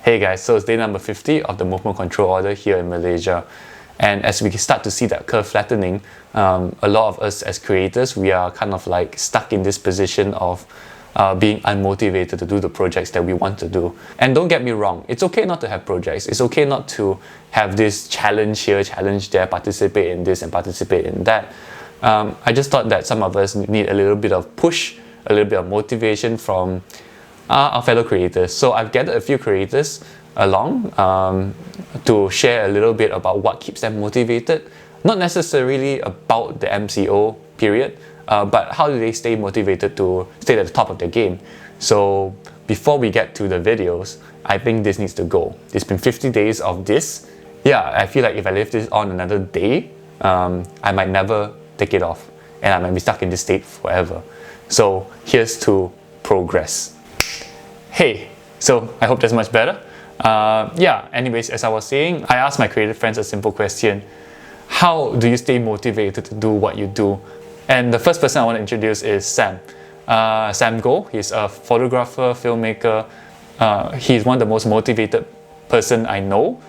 Hey guys, so it's day number 50 of the movement control order here in Malaysia. And as we start to see that curve flattening, a lot of us as creators, we are kind of like stuck in this position of being unmotivated to do the projects that we want to do. And don't get me wrong, it's okay not to have projects. It's okay not to have this challenge here, challenge there, participate in this and participate in that. I just thought that some of us need a little bit of push, a little bit of motivation from our fellow creators. So I've gathered a few creators along to share a little bit about what keeps them motivated. Not necessarily about the MCO period, but how do they stay motivated to stay at the top of their game. So before we get to the videos, I think this needs to go. It's been 50 days of this. Yeah, I feel like if I leave this on another day, I might never take it off and I might be stuck in this state forever. So here's to progress. Hey, so I hope that's much better. Anyways, as I was saying, I asked my creative friends a simple question. How do you stay motivated to do what you do? And the first person I want to introduce is Sam. Sam Goh, he's a photographer, filmmaker. He's one of the most motivated person I know.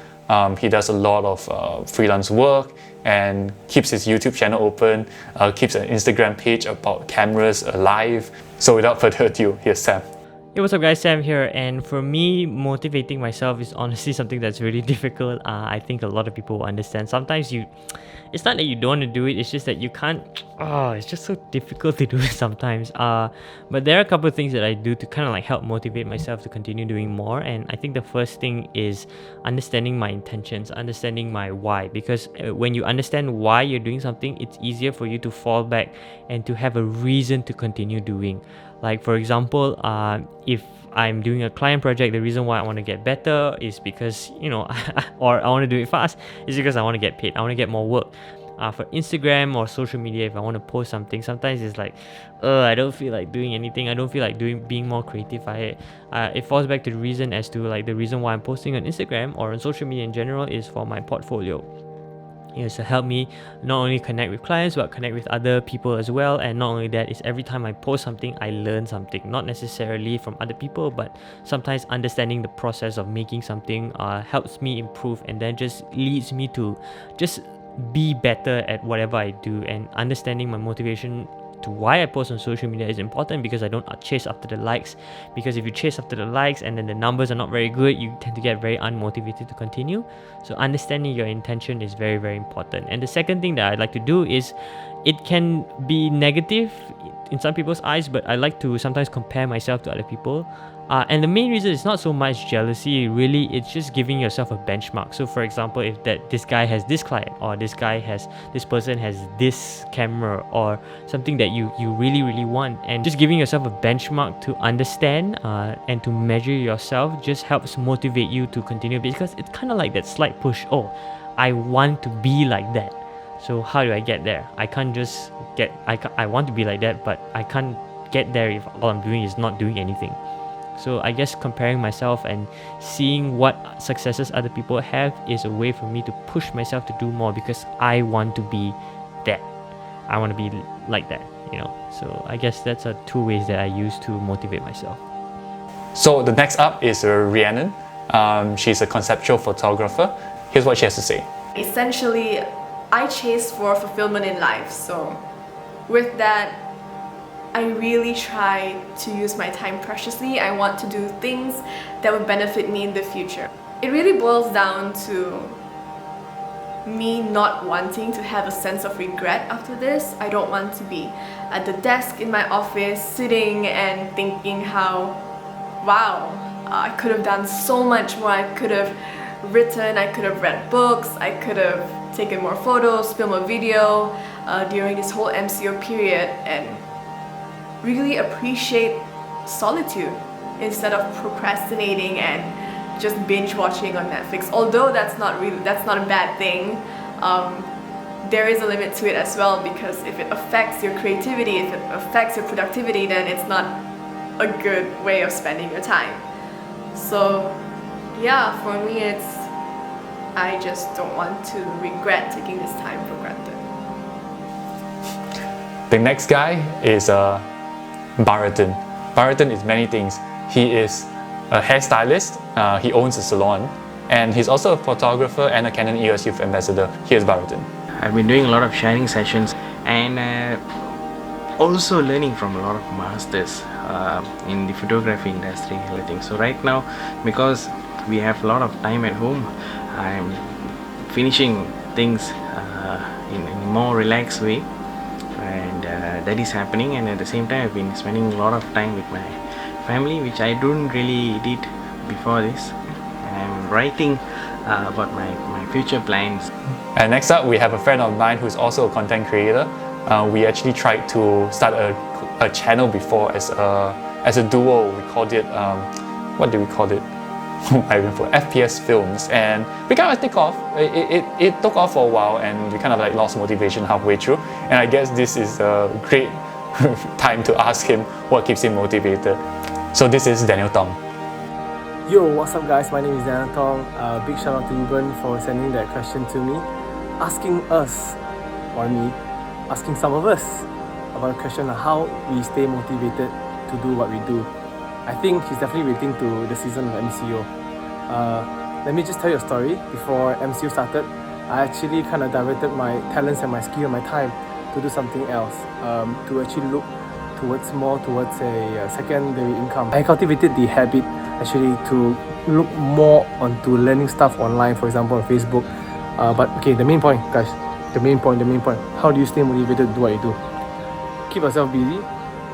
He does a lot of freelance work and keeps his YouTube channel open, keeps an Instagram page about cameras alive. So without further ado, here's Sam. Hey, what's up guys, Sam here, and for me, motivating myself is honestly something that's really difficult. I think a lot of people will understand. Sometimes it's not that you don't want to do it, it's just that you can't, it's just so difficult to do it sometimes. But there are a couple of things that I do to kind of like help motivate myself to continue doing more, and I think the first thing is understanding my intentions, understanding my why, because when you understand why you're doing something, it's easier for you to fall back and to have a reason to continue doing. Like for example, if I'm doing a client project, the reason why I want to get better is because, or I want to do it fast, is because I want to get paid. I want to get more work. For Instagram or social media, if I want to post something, sometimes it's like, I don't feel like doing anything. I don't feel like being more creative. It falls back to the reason as to like the reason why I'm posting on Instagram or on social media in general is for my portfolio. To help me not only connect with clients but connect with other people as well. And not only that, is every time I post something, I learn something, not necessarily from other people, but sometimes understanding the process of making something helps me improve, and then just leads me to just be better at whatever I do. And understanding my motivation to why I post on social media is important, because I don't chase after the likes. Because if you chase after the likes and then the numbers are not very good, you tend to get very unmotivated to continue. So understanding your intention is very, very important. And the second thing that I like to do is, it can be negative in some people's eyes, but I like to sometimes compare myself to other people. And the main reason is not so much jealousy, really, it's just giving yourself a benchmark. So for example, if this guy has this client, or this person has this camera, or something that you really, really want, and just giving yourself a benchmark to understand and to measure yourself just helps motivate you to continue, because it's kind of like that slight push. I want to be like that. So how do I get there? I can't just I want to be like that, but I can't get there if all I'm doing is not doing anything. So I guess comparing myself and seeing what successes other people have is a way for me to push myself to do more, because I want to be that. I want to be like that, So I guess that's two ways that I use to motivate myself. So the next up is Rhiannon. She's a conceptual photographer. Here's what she has to say. Essentially, I chase for fulfillment in life. So with that, I really try to use my time preciously. I want to do things that would benefit me in the future. It really boils down to me not wanting to have a sense of regret after this. I don't want to be at the desk in my office sitting and thinking how, wow, I could have done so much more. I could have written, I could have read books, I could have taken more photos, filmed a video during this whole MCO period, and really appreciate solitude instead of procrastinating and just binge watching on Netflix. Although that's not a bad thing, there is a limit to it as well, because if it affects your creativity, if it affects your productivity, then it's not a good way of spending your time. So yeah, for me I just don't want to regret taking this time for granted. The next guy is Barathan. Barathan is many things. He is a hairstylist. He owns a salon, and he's also a photographer and a Canon EOS Youth Ambassador. Here's Barathan. I've been doing a lot of sharing sessions and also learning from a lot of masters in the photography industry and everything. So right now, because we have a lot of time at home, I'm finishing things in a more relaxed way, and that is happening. And at the same time, I've been spending a lot of time with my family, which I don't really did before this. I'm writing about my future plans. And next up, we have a friend of mine who's also a content creator. We actually tried to start a channel before as a duo. We called it, what did we call it? I remember, FPS Films, and we kind of took off. It took off for a while, and we kind of like lost motivation halfway through. And I guess this is a great time to ask him what keeps him motivated. So this is Daniel Tong. Yo, what's up guys? My name is Rhiannon Tong. Big shout out to Ruben for sending that question to me, asking us, or me, asking some of us about a question on how we stay motivated to do what we do. I think he's definitely waiting to the season of MCO. Let me just tell you a story. Before MCO started, I actually kind of diverted my talents and my skill and my time to do something else, to actually look towards a secondary income. I cultivated the habit actually to look more onto learning stuff online, for example on Facebook. But okay, the main point guys, the main point, how do you stay motivated to do what you do? Keep yourself busy,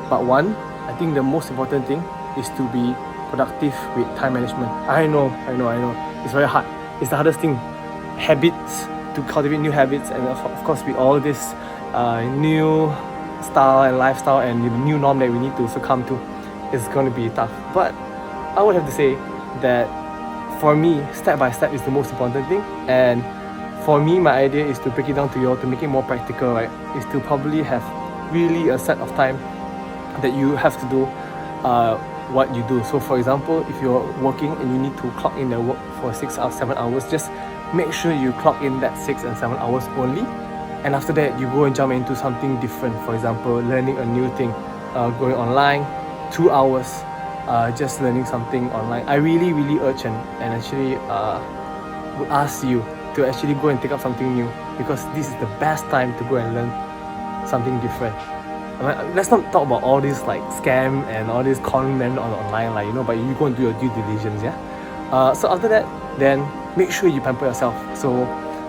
but one, I think the most important thing is to be productive with time management. I know, it's very hard. It's the hardest thing. Habits, to cultivate new habits, and of course with all this new style and lifestyle and the new norm that we need to succumb to, it's going to be tough. But I would have to say that for me, step by step is the most important thing. And for me, my idea is to break it down to you all, to make it more practical, right? Is to probably have really a set of time that you have to do what you do. So for example, if you're working and you need to clock in the work for 6 or 7 hours, just make sure you clock in that 6 and 7 hours only. And after that, you go and jump into something different. For example, learning a new thing, going online, 2 hours, just learning something online. I really urge and actually would ask you to actually go and take up something new, because this is the best time to go and learn something different. Let's not talk about all these like scam and all these con men online, like, you know, but you go and do your due diligence, yeah. So after that, then make sure you pamper yourself. So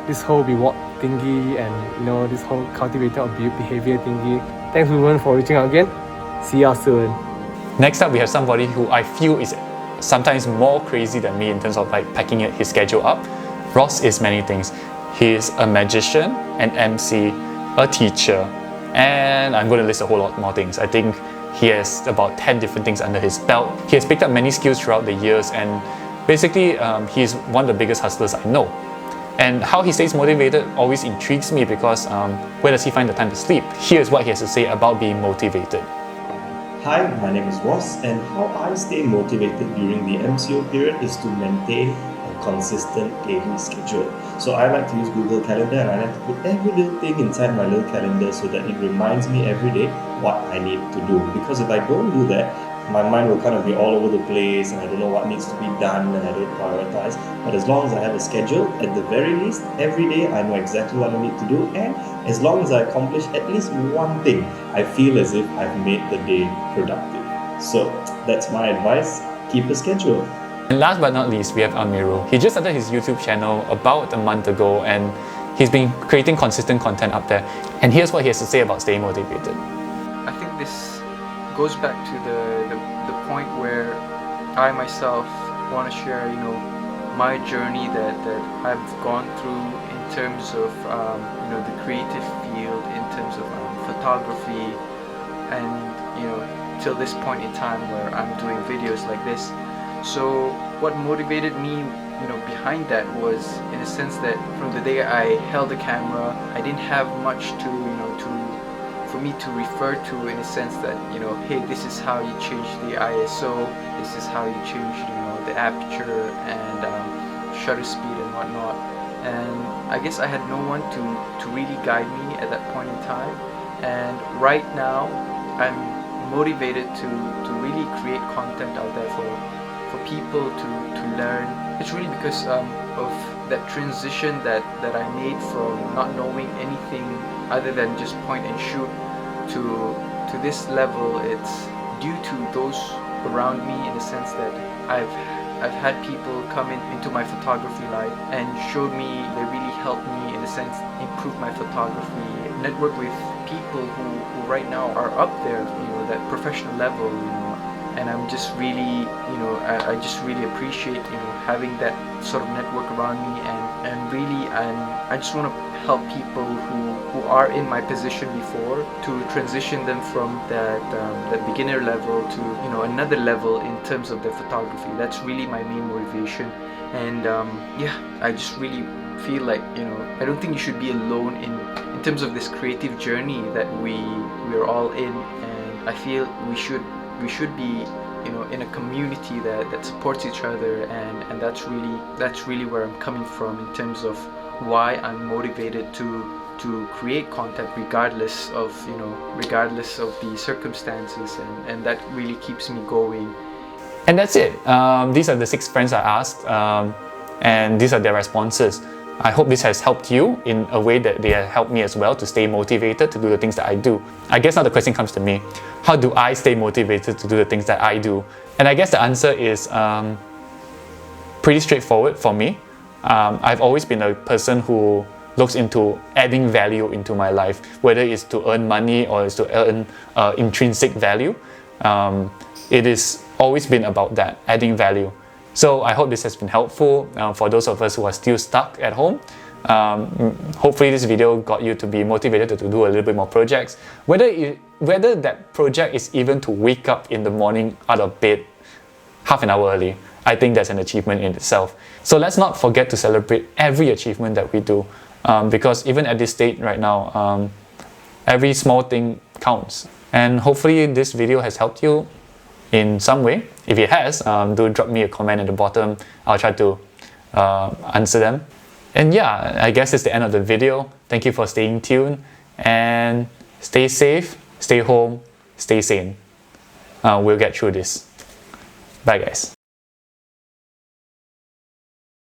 this whole reward thingy and, you know, this whole cultivator of behavior thingy. Thanks Ruben for reaching out again. See y'all soon. Next up, we have somebody who I feel is sometimes more crazy than me in terms of like packing his schedule up. Ross is many things. He's a magician, an MC, a teacher, and I'm going to list a whole lot more things. I think he has about 10 different things under his belt. He has picked up many skills throughout the years, and basically he's one of the biggest hustlers I know. And how he stays motivated always intrigues me, because where does he find the time to sleep? Here's what he has to say about being motivated. Hi, my name is Ross, and how I stay motivated during the MCO period is to maintain a consistent daily schedule. So I like to use Google Calendar, and I like to put every little thing inside my little calendar so that it reminds me every day what I need to do. Because if I don't do that, my mind will kind of be all over the place and I don't know what needs to be done and I don't prioritize. But as long as I have a schedule, at the very least, every day I know exactly what I need to do, and as long as I accomplish at least one thing, I feel as if I've made the day productive. So that's my advice, keep a schedule. And last but not least, we have Amirul. He just started his YouTube channel about a month ago, and he's been creating consistent content up there. And here's what he has to say about staying motivated. I think this goes back to the point where I myself want to share, you know, my journey that I've gone through in terms of you know, the creative field, in terms of photography, and you know, till this point in time where I'm doing videos like this. So what motivated me, you know, behind that was, in a sense, that from the day I held the camera, I didn't have much to, you know, for me to refer to, in a sense that, you know, hey, this is how you change the ISO, this is how you change, you know, the aperture and shutter speed and whatnot. And I guess I had no one to really guide me at that point in time. And right now, I'm motivated to really create content out there for people to learn. It's really because of that transition that I made from not knowing anything other than just point and shoot to this level. It's due to those around me, in the sense that I've had people come into my photography life and showed me, they really helped me, in a sense, improve my photography, network with people who right now are up there, that professional level, and I'm just really, I just really appreciate, having that sort of network around me, and really, I just want to help people who are in my position before, to transition them from that beginner level to another level in terms of their photography. That's really my main motivation. And I just really feel like I don't think you should be alone in terms of this creative journey that we're all in, and I feel we should be in a community that supports each other, and that's really where I'm coming from in terms of why I'm motivated to create content regardless of the circumstances, and that really keeps me going. And that's it. These are the 6 friends I asked, and these are their responses. I hope this has helped you in a way that they have helped me as well to stay motivated to do the things that I do. I guess now the question comes to me, how do I stay motivated to do the things that I do? And I guess the answer is pretty straightforward for me. I've always been a person who looks into adding value into my life, whether it's to earn money or it's to earn intrinsic value. It has always been about that, adding value. So I hope this has been helpful for those of us who are still stuck at home. Hopefully this video got you to be motivated to do a little bit more projects. Whether that project is even to wake up in the morning out of bed half an hour early, I think that's an achievement in itself. So let's not forget to celebrate every achievement that we do, because even at this state right now, every small thing counts. And hopefully this video has helped you in some way. If it has, do drop me a comment at the bottom. I'll try to answer them. And yeah, I guess it's the end of the video. Thank you for staying tuned, and stay safe, stay home, stay sane. We'll get through this. Bye guys.